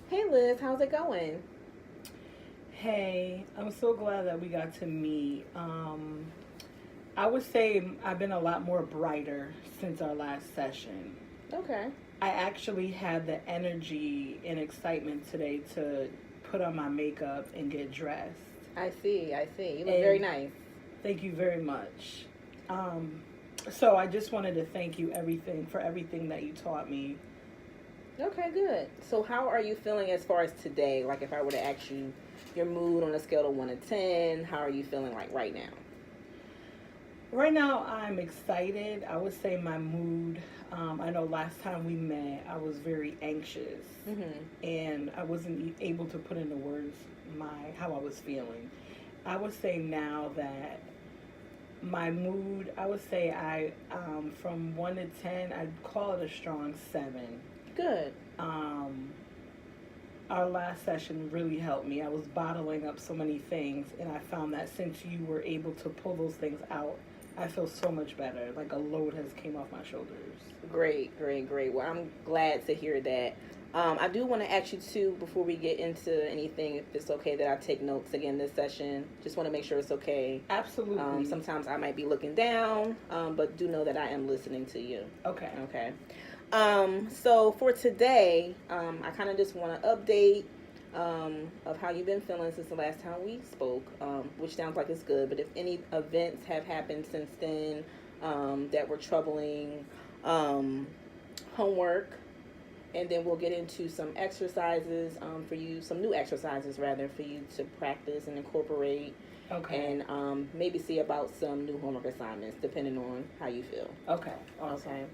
Hey Liz, how's it going? Hey, I'm so glad that we got to meet. I would say I've been a lot more brighter since our last session. Okay. I actually had the energy and excitement today to put on my makeup and get dressed. I see, I see. You look very And nice. thank you very much. Um, so I just wanted to thank you for everything that you taught me. Okay, good. So how are you feeling as far as today? Like if I were to ask you your mood on a scale of 1 to 10, how are you feeling like right now? Right now, I'm excited. I would say my mood. I know last time we met, I was very anxious, Mhm. and I wasn't able to put into words my how I was feeling. I would say now that my mood. I would say from 1 to 10, I'd call it a strong 7. Good. Um, our last session really helped me. I was bottling up so many things, and I found that since you were able to pull those things out, I feel so much better. Like a load has came off my shoulders. Great, great, great. Well, I'm glad to hear that. I do want to ask you too before we get into anything, if it's okay that I take notes again this session. Just want to make sure it's okay. Absolutely. Sometimes I might be looking down, but do know that I am listening to you. Okay. Okay. So for today, I kind of just want to update of how you've been feeling since the last time we spoke, which sounds like it's good. But if any events have happened since then that were troubling, um, homework, and then we'll get into some exercises for you, some new exercises rather, for you to practice and incorporate, Okay. and maybe see about some new homework assignments depending on how you feel. Okay. Awesome. Okay.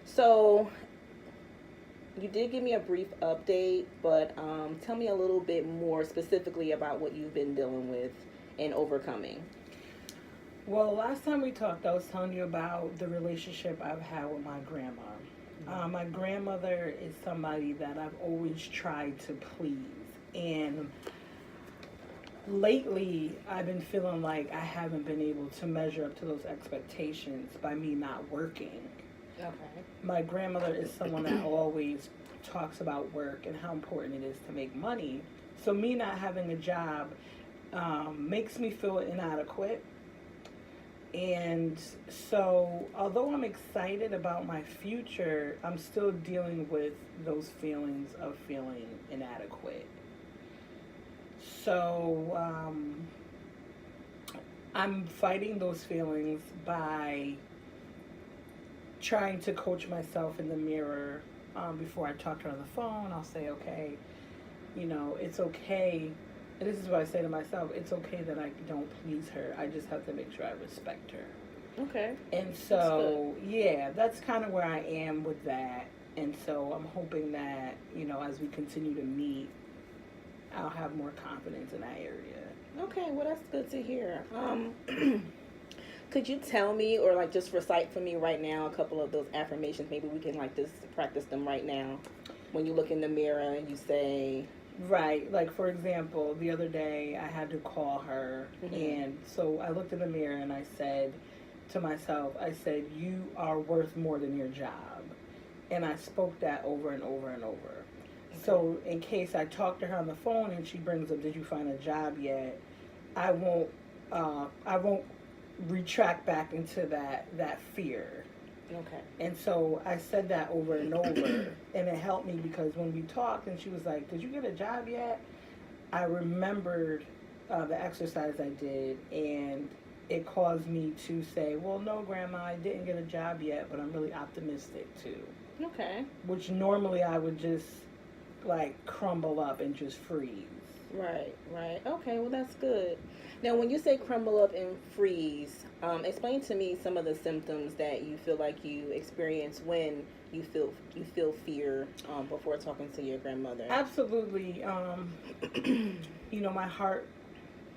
So you did give me a brief update, but tell me a little bit more specifically about what you've been dealing with and overcoming. Well, last time we talked, I was telling you about the relationship I've had with my grandma. My grandmother is somebody that I've always tried to please. And lately, I've been feeling like I haven't been able to measure up to those expectations by me not working. Okay. My grandmother is someone that always talks about work and how important it is to make money. So, me not having a job makes me feel inadequate. And so, although I'm excited about my future, I'm still dealing with those feelings of feeling inadequate. So, I'm fighting those feelings by trying to coach myself in the mirror. Before I talk to her on the phone, I'll say, okay, it's okay. And this is what I say to myself, it's okay that I don't please her. I just have to make sure I respect her. Okay. And That's good. so, yeah, that's kind of where I am with that. And so I'm hoping that, as we continue to meet, I'll have more confidence in that area. Okay, well that's good to hear. Could you tell me or like just recite for me right now a couple of those affirmations? Maybe we can like just practice them right now. When you look in the mirror and you say, Right. Like, for example, the other day I had to call her. mm-hmm, And so I looked in the mirror and I said to myself, I said, you are worth more than your job. And I spoke that over and over and over. okay, So in case I talk to her on the phone and she brings up, "Did you find a job yet?" I won't. I won't retract back into that fear. okay, And so I said that over and over, and it helped me because when we talked, and she was like, "Did you get a job yet?" I remembered the exercise I did, and it caused me to say, "Well, no, Grandma, I didn't get a job yet, but I'm really optimistic too." okay. Which normally I would just like crumble up and just freeze. Right, right. Okay, well that's good. Now, when you say crumble up and freeze, explain to me some of the symptoms that you feel like you experience when you feel fear before talking to your grandmother. Absolutely.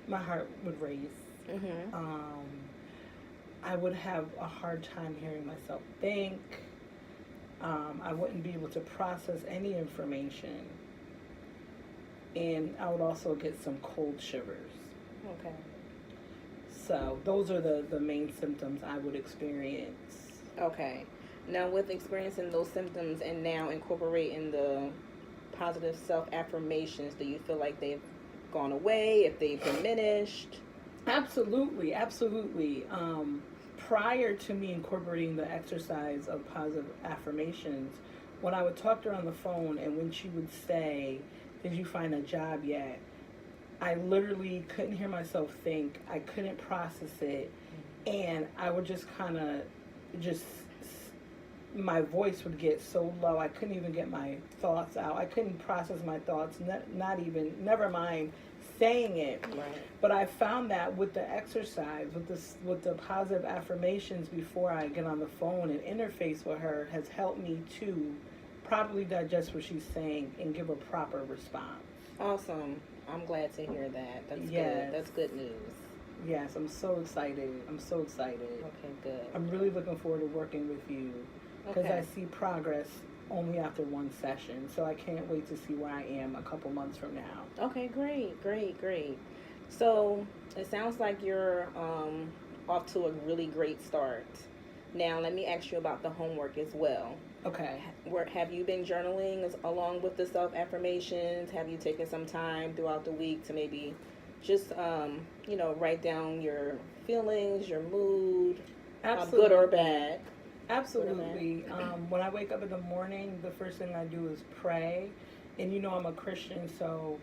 My heart would race. Mhm. Um, I would have a hard time hearing myself think. I wouldn't be able to process any information, and I would also get some cold shivers. Okay. So those are the main symptoms I would experience. Okay. Now, with experiencing those symptoms and now incorporating the positive self-affirmations, do you feel like they've gone away, if they've diminished? Absolutely, absolutely. Prior to me incorporating the exercise of positive affirmations, when I would talk to her on the phone and when she would say, "Did you find a job yet?" I literally couldn't hear myself think. I couldn't process it. And I would just kind of just, my voice would get so low. I couldn't even get my thoughts out. I couldn't process my thoughts, not even, never mind saying it. Right. But I found that with the exercise, with the positive affirmations before I get on the phone and interface with her, has helped me to properly digest what she's saying and give a proper response. Awesome. I'm glad to hear that. That's Yes. good. That's good news. Yes, I'm so excited. I'm so excited. Okay, good. I'm really looking forward to working with you because Okay. I see progress only after one session. So I can't wait to see where I am a couple months from now. Okay, great. So it sounds like you're off to a really great start. Now, let me ask you about the homework as well. Okay. Have you been journaling along with the self-affirmations? Have you taken some time throughout the week to maybe just, write down your feelings, your mood, Absolutely. good or bad? Absolutely. When I wake up in the morning, the first thing I do is pray. And I'm a Christian, so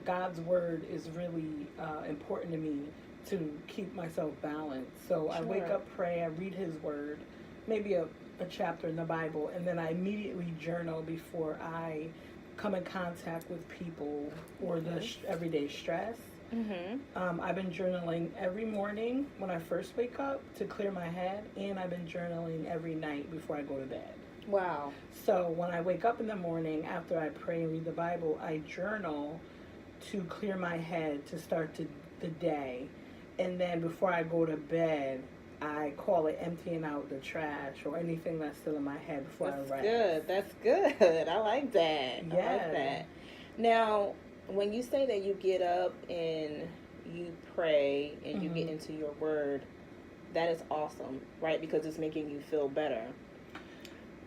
God's word is really important to me to keep myself balanced. So I wake Sure. up, pray, I read his word, maybe a chapter in the Bible, and then I immediately journal before I come in contact with people or the everyday stress. Mm-hmm. I've been journaling every morning when I first wake up to clear my head, and I've been journaling every night before I go to bed. Wow. So when I wake up in the morning, after I pray and read the Bible, I journal to clear my head to start the day. And then before I go to bed, I call it emptying out the trash or anything that's still in my head before I rest. That's good. I like that. I Yeah. like that. Now, when you say that you get up and you pray and you get into your word, that is awesome, right? Because it's making you feel better.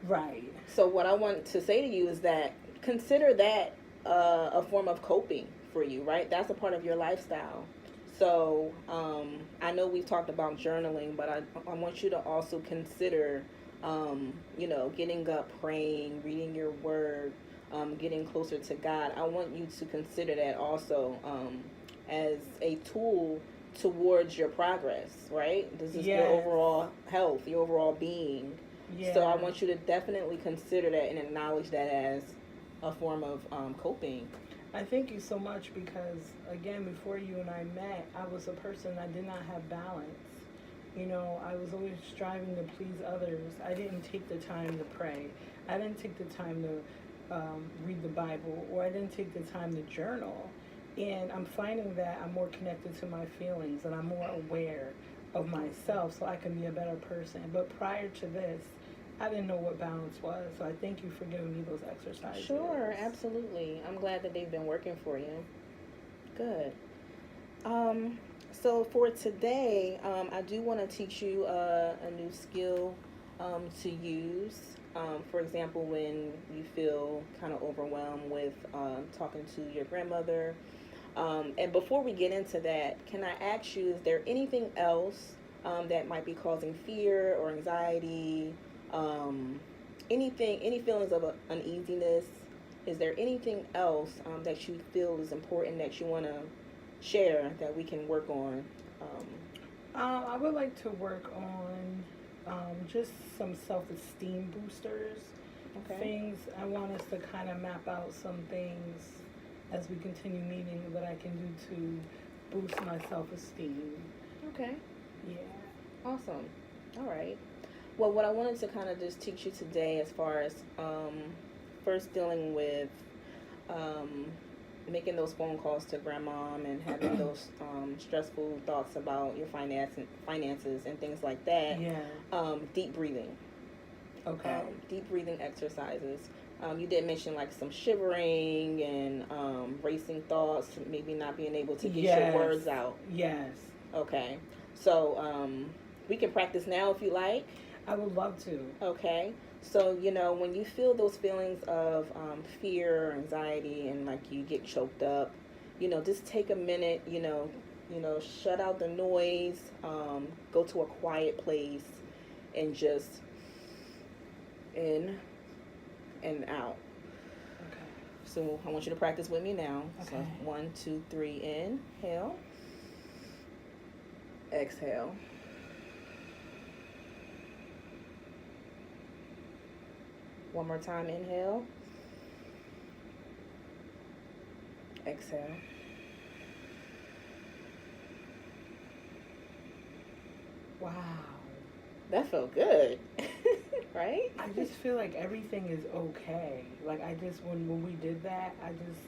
Right. So what I want to say to you is that consider that a form of coping for you, right? That's a part of your lifestyle. So I know we've talked about journaling, but I want you to also consider, getting up, praying, reading your word, getting closer to God. I want you to consider that also as a tool towards your progress, right? This is your overall health, your overall being. Yeah. So I want you to definitely consider that and acknowledge that as a form of coping. I thank you so much because, again, before you and I met, I was a person that did not have balance. I was always striving to please others. I didn't take the time to pray. I didn't take the time to read the Bible, or I didn't take the time to journal. And I'm finding that I'm more connected to my feelings and I'm more aware of myself so I can be a better person. But prior to this, I didn't know what balance was, so I thank you for giving me those exercises. Sure, absolutely. I'm glad that they've been working for you. Good. So for today, I do want to teach you a new skill to use. For example, when you feel kind of overwhelmed with talking to your grandmother. And before we get into that, can I ask you, is there anything else that might be causing fear or anxiety? Any feelings of uneasiness? Is there anything else that you feel is important that you want to share that we can work on? I would like to work on just some self-esteem boosters. Okay. Things I want us to kind of map out some things as we continue meeting that I can do to boost my self-esteem. Okay. Yeah. Awesome. All right. Well, what I wanted to kind of just teach you today, as far as first dealing with making those phone calls to grandmom and having those stressful thoughts about your finances and things like that. Yeah. Deep breathing. Okay. Deep breathing exercises. You did mention like some shivering and racing thoughts, maybe not being able to get your words out. Yes. Okay. So we can practice now if you like. I would love to. Okay. So, when you feel those feelings of fear, anxiety, and like you get choked up, just take a minute, shut out the noise, go to a quiet place, and just in and out. Okay. So I want you to practice with me now. Okay. So 1, 2, 3, inhale, exhale. One more time, inhale, exhale. Wow. That felt good, right? I just feel like everything is okay. Like when we did that, I just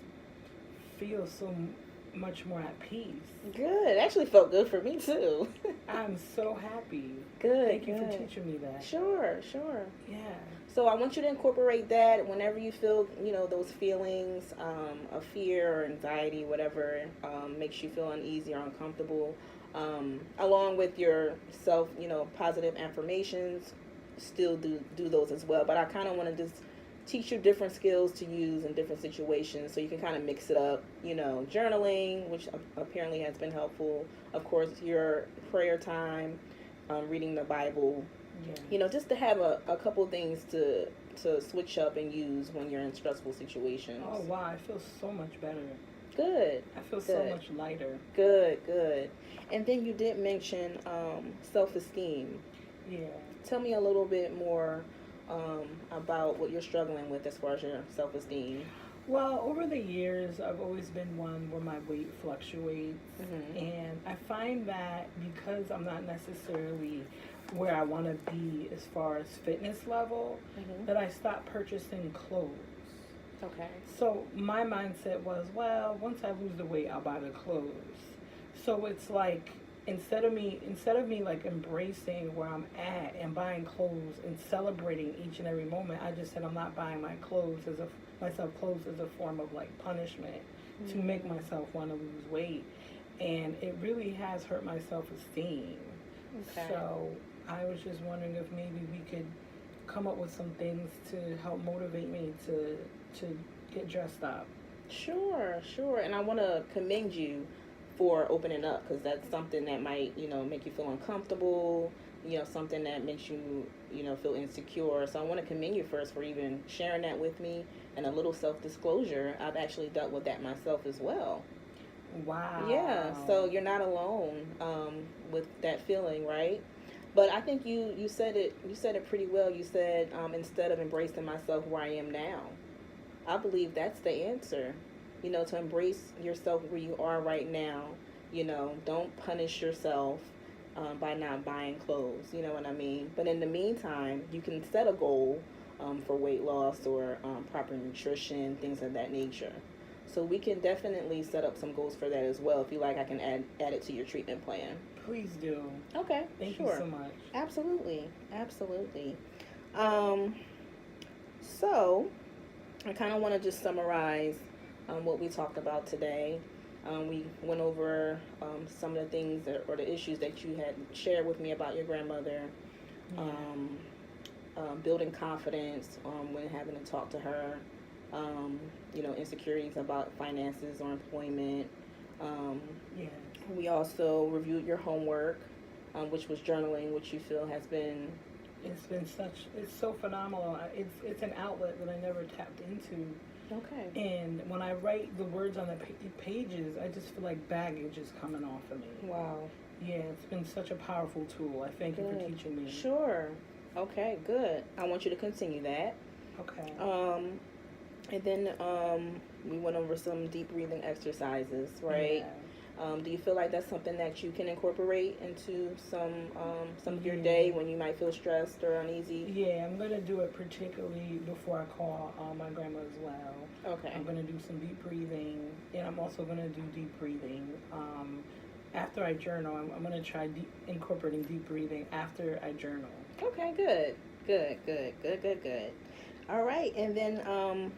feel so much more at peace. Good. It actually felt good for me too. I'm so happy. Good. Thank you for good. teaching me that. Sure. Yeah. So I want you to incorporate that whenever you feel, those feelings of fear or anxiety, whatever makes you feel uneasy or uncomfortable, along with your self, positive affirmations. Still do those as well. But I kind of want to just teach you different skills to use in different situations, so you can kind of mix it up. Journaling, which apparently has been helpful. Of course, your prayer time, reading the Bible. Yeah. Just to have a couple things to switch up and use when you're in stressful situations. Oh wow, I feel so much better. Good. I feel so much lighter. Good. And then you did mention self-esteem. Yeah. Tell me a little bit more about what you're struggling with as far as your self-esteem. Well, over the years, I've always been one where my weight fluctuates. Mm-hmm. And I find that because I'm not necessarily where I want to be as far as fitness level, Mm-hmm. that I stopped purchasing clothes. Okay. So my mindset was, well, once I lose the weight, I'll buy the clothes. So it's like instead of me like embracing where I'm at and buying clothes and celebrating each and every moment, I just said I'm not buying myself clothes as a form of like punishment to make myself want to lose weight, and it really has hurt my self-esteem. Okay. So I was just wondering if maybe we could come up with some things to help motivate me to get dressed up. Sure. And I want to commend you for opening up, because that's something that might, make you feel uncomfortable, something that makes you, feel insecure. So I want to commend you first for even sharing that with me, and a little self-disclosure. I've actually dealt with that myself as well. Wow. Yeah, so you're not alone with that feeling, right? But I think you said it pretty well. You said instead of embracing myself where I am now, I believe that's the answer. To embrace yourself where you are right now. Don't punish yourself by not buying clothes. You know what I mean? But in the meantime, you can set a goal for weight loss or proper nutrition, things of that nature. So we can definitely set up some goals for that as well. If you like, I can add it to your treatment plan. Please do. Okay. Thank sure. you so much. Absolutely. So I kind of want to just summarize what we talked about today. We went over some of the things or the issues that you had shared with me about your grandmother. Yeah. Building confidence when having to talk to her. Insecurities about finances or employment. Yeah. We also reviewed your homework, which was journaling, which you feel has been... It's so phenomenal. It's an outlet that I never tapped into. Okay. And when I write the words on the pages, I just feel like baggage is coming off of me. Wow. Yeah, it's been such a powerful tool. I thank you for teaching me. Sure. Okay, good. I want you to continue that. Okay. And then we went over some deep breathing exercises, right? Yeah. Do you feel like that's something that you can incorporate into some of your day when you might feel stressed or uneasy? Yeah, I'm going to do it particularly before I call my grandma as well. Okay. I'm going to do some deep breathing, and I'm also going to do deep breathing. After I journal, I'm going to try incorporating deep breathing after I journal. Okay, good. All right, and then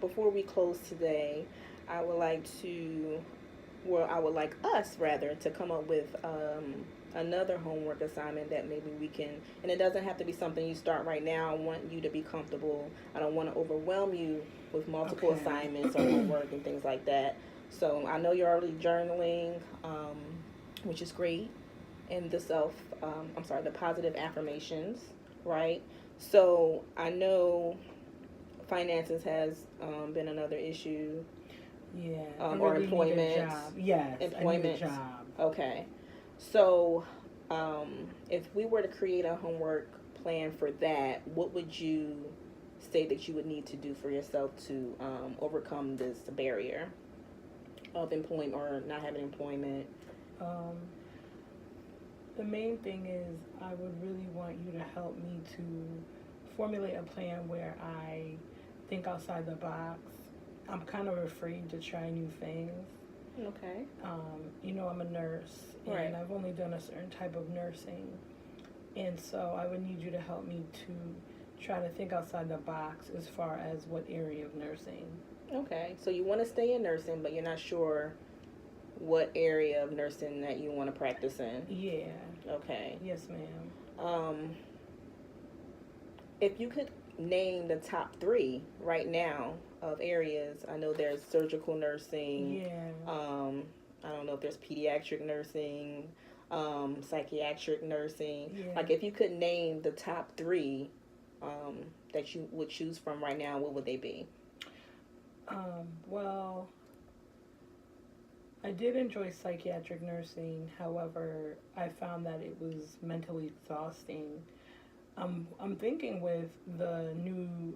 before we close today, I would like us rather to come up with another homework assignment that maybe we can, and it doesn't have to be something you start right now. I want you to be comfortable. I don't want to overwhelm you with multiple Okay. assignments or homework and things like that. So I know you're already journaling, which is great, and the positive affirmations, right? So I know finances has been another issue. Yeah. Or really employment. Need a job. Yes. Employment. I need a job. Okay. So, if we were to create a homework plan for that, what would you say that you would need to do for yourself to overcome this barrier of employment or not having employment? The main thing is I would really want you to help me to formulate a plan where I think outside the box. I'm kind of afraid to try new things. Okay. I'm a nurse, and right. I've only done a certain type of nursing. And so I would need you to help me to try to think outside the box as far as what area of nursing. Okay. So you want to stay in nursing, but you're not sure what area of nursing that you want to practice in. Yeah. Okay. Yes, ma'am. If you could name the top 3 right now of areas, I know there's surgical nursing. Yeah. I don't know if there's pediatric nursing, psychiatric nursing. Yeah. Like, if you could name the top 3 that you would choose from right now, what would they be? Well, I did enjoy psychiatric nursing. However, I found that it was mentally exhausting. I'm thinking with the new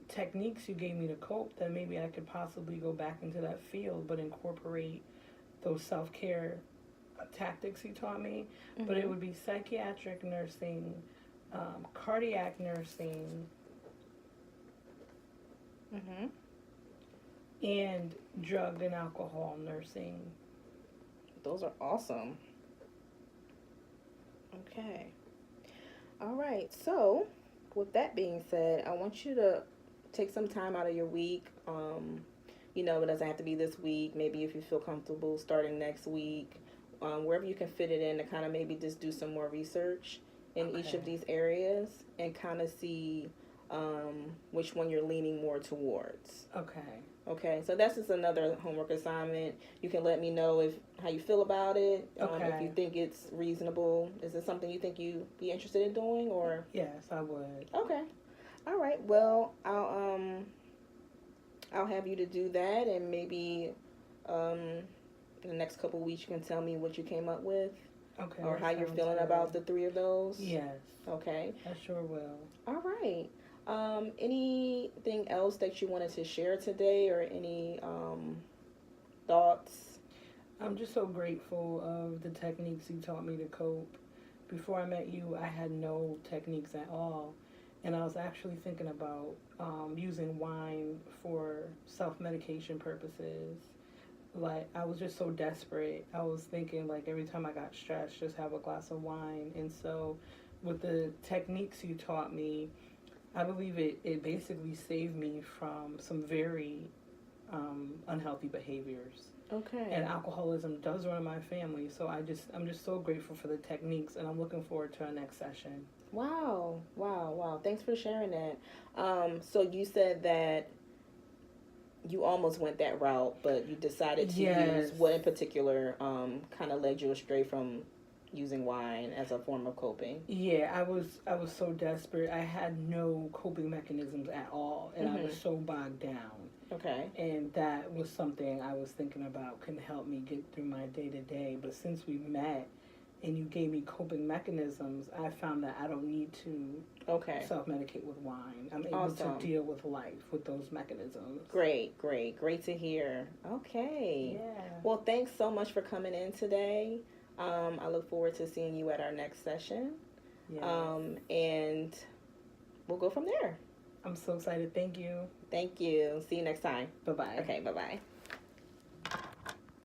techniques you gave me to cope that maybe I could possibly go back into that field, but incorporate those self-care tactics you taught me. Mm-hmm. But it would be psychiatric nursing, cardiac nursing, mm-hmm. and drug and alcohol nursing. Those are awesome. Okay. All right. So, with that being said, I want you to take some time out of your week. It doesn't have to be this week. Maybe if you feel comfortable starting next week, wherever you can fit it in, to kind of maybe just do some more research in each of these areas and kind of see which one you're leaning more towards. Okay, so that's just another homework assignment. You can let me know how you feel about it. If you think it's reasonable. Is it something you think you'd be interested in doing, or? Yes, I would. Okay. All right. Well, I'll have you to do that, and maybe in the next couple of weeks you can tell me what you came up with. Okay. Or how you're feeling about the 3 of those. Yes. Okay. I sure will. All right. Anything else that you wanted to share today, or any thoughts? I'm just so grateful of the techniques you taught me to cope. Before I met you, I had no techniques at all. And I was actually thinking about using wine for self-medication purposes. Like, I was just so desperate. I was thinking, like, every time I got stressed, just have a glass of wine. And so with the techniques you taught me, I believe it basically saved me from some very unhealthy behaviors. Okay. And alcoholism does run in my family, so I'm just so grateful for the techniques, and I'm looking forward to our next session. Wow. Thanks for sharing that. So you said that you almost went that route, but you decided to use what in particular kind of led you astray from using wine as a form of coping? Yeah, I was so desperate. I had no coping mechanisms at all, and I was so bogged down. Okay. And that was something I was thinking about can help me get through my day-to-day. But since we met and you gave me coping mechanisms, I found that I don't need to self-medicate with wine. I'm able to deal with life with those mechanisms. Great to hear. Okay. Yeah. Well, thanks so much for coming in today. I look forward to seeing you at our next session. Yes. And we'll go from there. I'm so excited. Thank you. Thank you. See you next time. Bye-bye. Okay, bye-bye.